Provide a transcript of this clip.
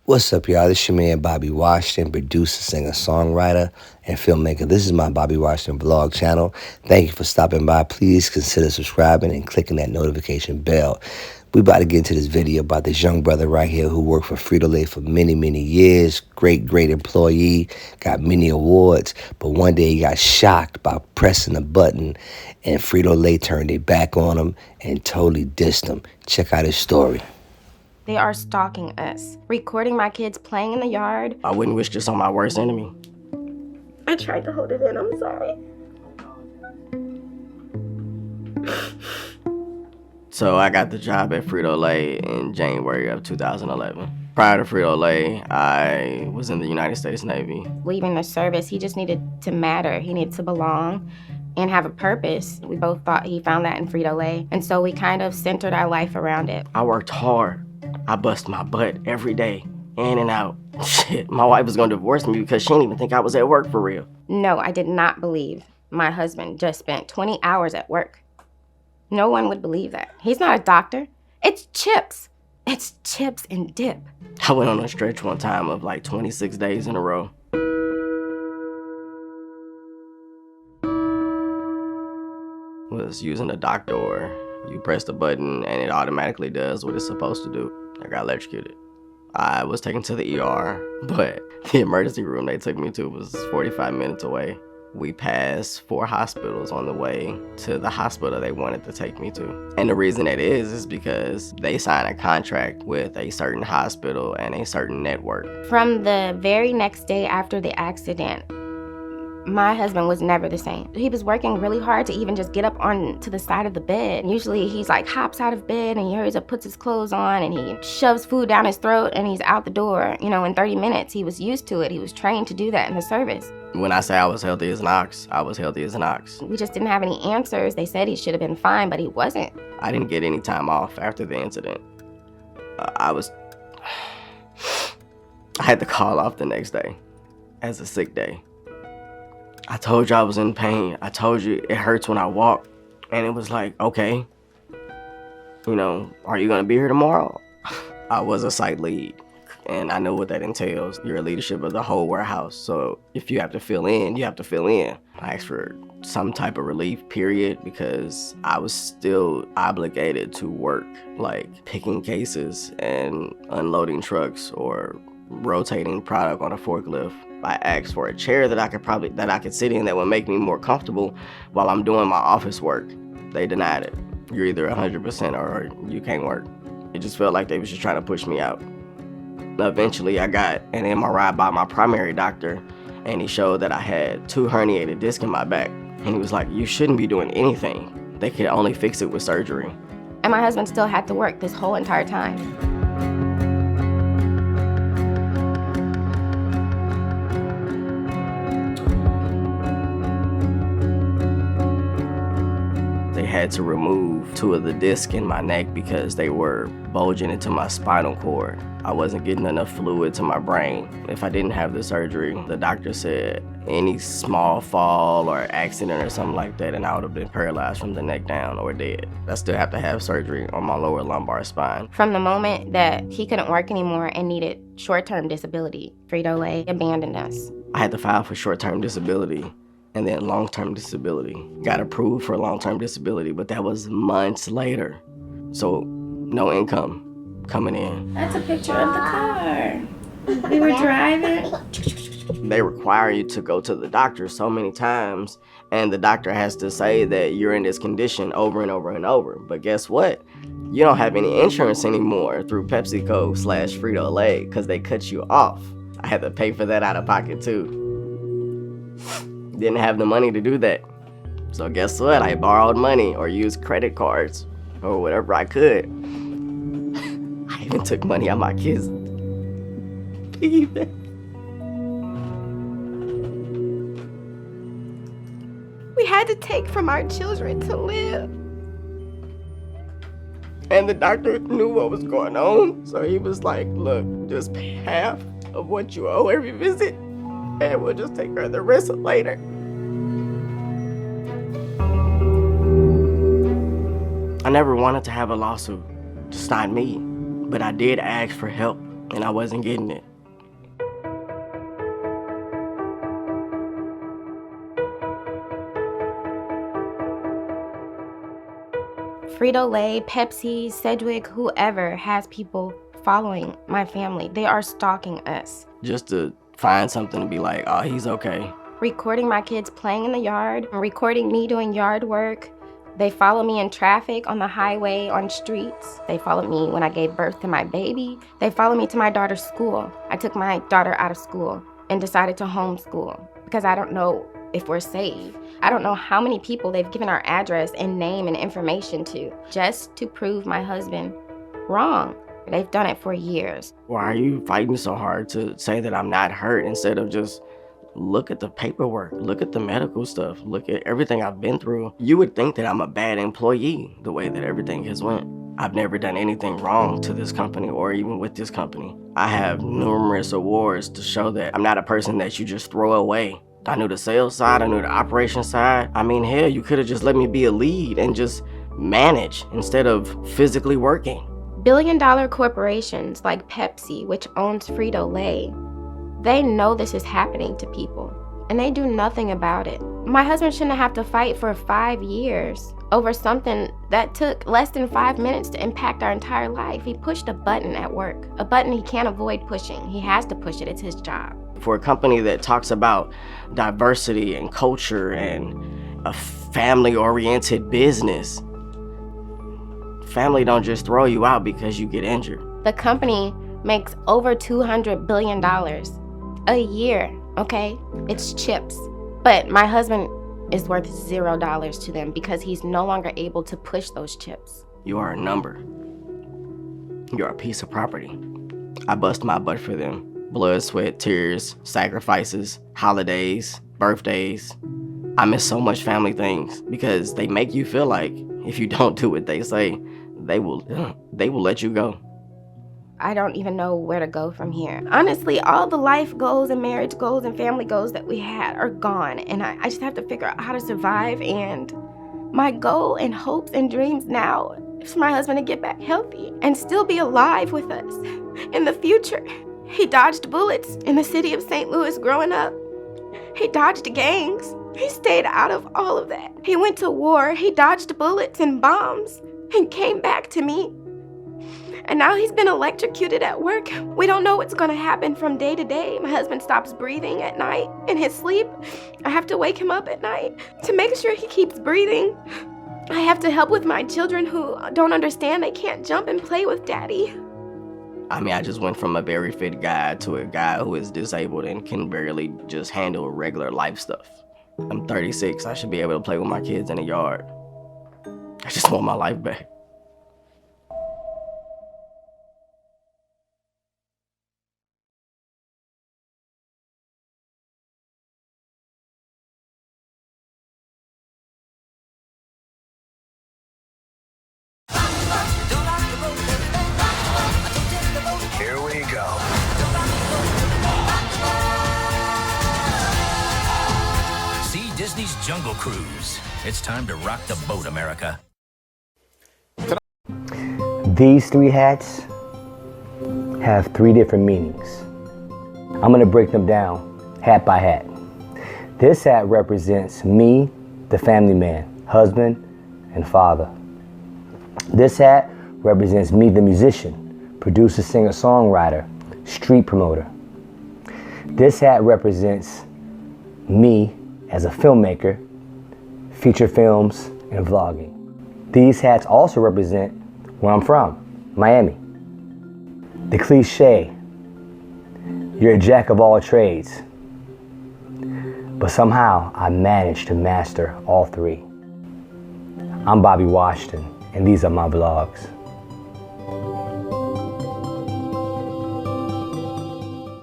What's up, y'all? This your man Bobby Washington, producer, singer, songwriter, and filmmaker. This is my Bobby Washington vlog channel. Thank you for stopping by. Please consider subscribing and clicking that notification bell. We about to get into this video about this young brother right here who worked for Frito-Lay for many, many years. Great employee, got many awards. But one day he got shocked by pressing a button, and Frito-Lay turned their back on him and totally dissed him. Check out his story. They are stalking us, recording my kids playing in the yard. I wouldn't wish this on my worst enemy. I tried to hold it in, I'm sorry. So I got the job at Frito-Lay in January of 2011. Prior to Frito-Lay, I was in the United States Navy. Leaving the service, he just needed to matter. He needed to belong and have a purpose. We both thought he found that in Frito-Lay, and so we kind of centered our life around it. I worked hard. I bust my butt every day, in and out. Shit, my wife was gonna divorce me because she didn't even think I was at work for real. No, I did not believe my husband just spent 20 hours at work. No one would believe that. He's not a doctor. It's chips. It's chips and dip. I went on a stretch one time of like 26 days in a row. Was using a dock door. You press the button and it automatically does what it's supposed to do. I got electrocuted. I was taken to the ER, but the emergency room they took me to was 45 minutes away. We passed 4 hospitals on the way to the hospital they wanted to take me to. And the reason it is because they signed a contract with a certain hospital and a certain network. From the very next day after the accident, my husband was never the same. He was working really hard to even just get up onto the side of the bed. Usually he's like hops out of bed and he hurries up, puts his clothes on, and he shoves food down his throat and he's out the door, in 30 minutes. He was used to it. He was trained to do that in the service. When I say I was healthy as an ox, I was healthy as an ox. We just didn't have any answers. They said he should have been fine, but he wasn't. I didn't get any time off after the incident. I had to call off the next day as a sick day. I told you I was in pain. I told you it hurts when I walk. And it was like, okay, are you gonna be here tomorrow? I was a site lead, and I know what that entails. You're a leadership of the whole warehouse. So if you have to fill in, you have to fill in. I asked for some type of relief, period, because I was still obligated to work, like picking cases and unloading trucks or rotating product on a forklift. I asked for a chair that I could sit in that would make me more comfortable while I'm doing my office work. They denied it. You're either 100% or you can't work. It just felt like they was just trying to push me out. Eventually I got an MRI by my primary doctor, and he showed that I had 2 herniated discs in my back. And he was like, you shouldn't be doing anything. They could only fix it with surgery. And my husband still had to work this whole entire time. They had to remove 2 of the discs in my neck because they were bulging into my spinal cord. I wasn't getting enough fluid to my brain. If I didn't have the surgery, the doctor said any small fall or accident or something like that, and I would have been paralyzed from the neck down or dead. I still have to have surgery on my lower lumbar spine. From the moment that he couldn't work anymore and needed short-term disability, Frito-Lay abandoned us. I had to file for short-term disability and then long-term disability. Got approved for long-term disability, but that was months later. So no income coming in. That's a picture of the car. We were driving. They require you to go to the doctor so many times, and the doctor has to say that you're in this condition over and over and over. But guess what? You don't have any insurance anymore through PepsiCo / Frito-Lay because they cut you off. I had to pay for that out of pocket too. Didn't have the money to do that. So guess what? I borrowed money or used credit cards or whatever I could. I even took money out my kids' piggy bank. We had to take from our children to live. And the doctor knew what was going on. So he was like, look, just pay half of what you owe every visit, and we'll just take care of the rest later. I never wanted to have a lawsuit. Just not me. But I did ask for help. and I wasn't getting it. Frito-Lay, Pepsi, Sedgwick, whoever has people following my family. They are stalking us. Just to find something to be like, oh, he's okay. Recording my kids playing in the yard, recording me doing yard work. They follow me in traffic, on the highway, on streets. They followed me when I gave birth to my baby. They followed me to my daughter's school. I took my daughter out of school and decided to homeschool because I don't know if we're safe. I don't know how many people they've given our address and name and information to just to prove my husband wrong. They've done it for years. Why are you fighting so hard to say that I'm not hurt instead of just look at the paperwork, look at the medical stuff, look at everything I've been through? You would think that I'm a bad employee the way that everything has went. I've never done anything wrong to this company or even with this company. I have numerous awards to show that I'm not a person that you just throw away. I knew the sales side, I knew the operation side. I mean, hell, you could have just let me be a lead and just manage instead of physically working. Billion-dollar corporations like Pepsi, which owns Frito-Lay, they know this is happening to people, and they do nothing about it. My husband shouldn't have to fight for 5 years over something that took less than 5 minutes to impact our entire life. He pushed a button at work, a button he can't avoid pushing. He has to push it, it's his job. For a company that talks about diversity and culture and a family-oriented business, family don't just throw you out because you get injured. The company makes over $200 billion a year, okay? It's chips. But my husband is worth $0 to them because he's no longer able to push those chips. You are a number. You're a piece of property. I bust my butt for them. Blood, sweat, tears, sacrifices, holidays, birthdays. I miss so much family things because they make you feel like if you don't do what they say, they will let you go. I don't even know where to go from here. Honestly, all the life goals and marriage goals and family goals that we had are gone, and I just have to figure out how to survive. And my goal and hopes and dreams now is for my husband to get back healthy and still be alive with us in the future. He dodged bullets in the city of St. Louis growing up. He dodged gangs. He stayed out of all of that. He went to war. He dodged bullets and bombs and came back to me. And now he's been electrocuted at work. We don't know what's gonna happen from day to day. My husband stops breathing at night in his sleep. I have to wake him up at night to make sure he keeps breathing. I have to help with my children who don't understand they can't jump and play with daddy. I mean, I just went from a very fit guy to a guy who is disabled and can barely just handle regular life stuff. I'm 36. I should be able to play with my kids in the yard. I just want my life back. Here we go. See Disney's Jungle Cruise. It's time to rock the boat, America. These three hats have three different meanings. I'm gonna break them down hat by hat. This hat represents me, the family man, husband and father. This hat represents me, the musician, producer, singer, songwriter, street promoter. This hat represents me as a filmmaker, feature films, and vlogging. These hats also represent where I'm from, Miami. The cliche, you're a jack of all trades, but somehow I managed to master all three. I'm Bobby Washington, and these are my vlogs.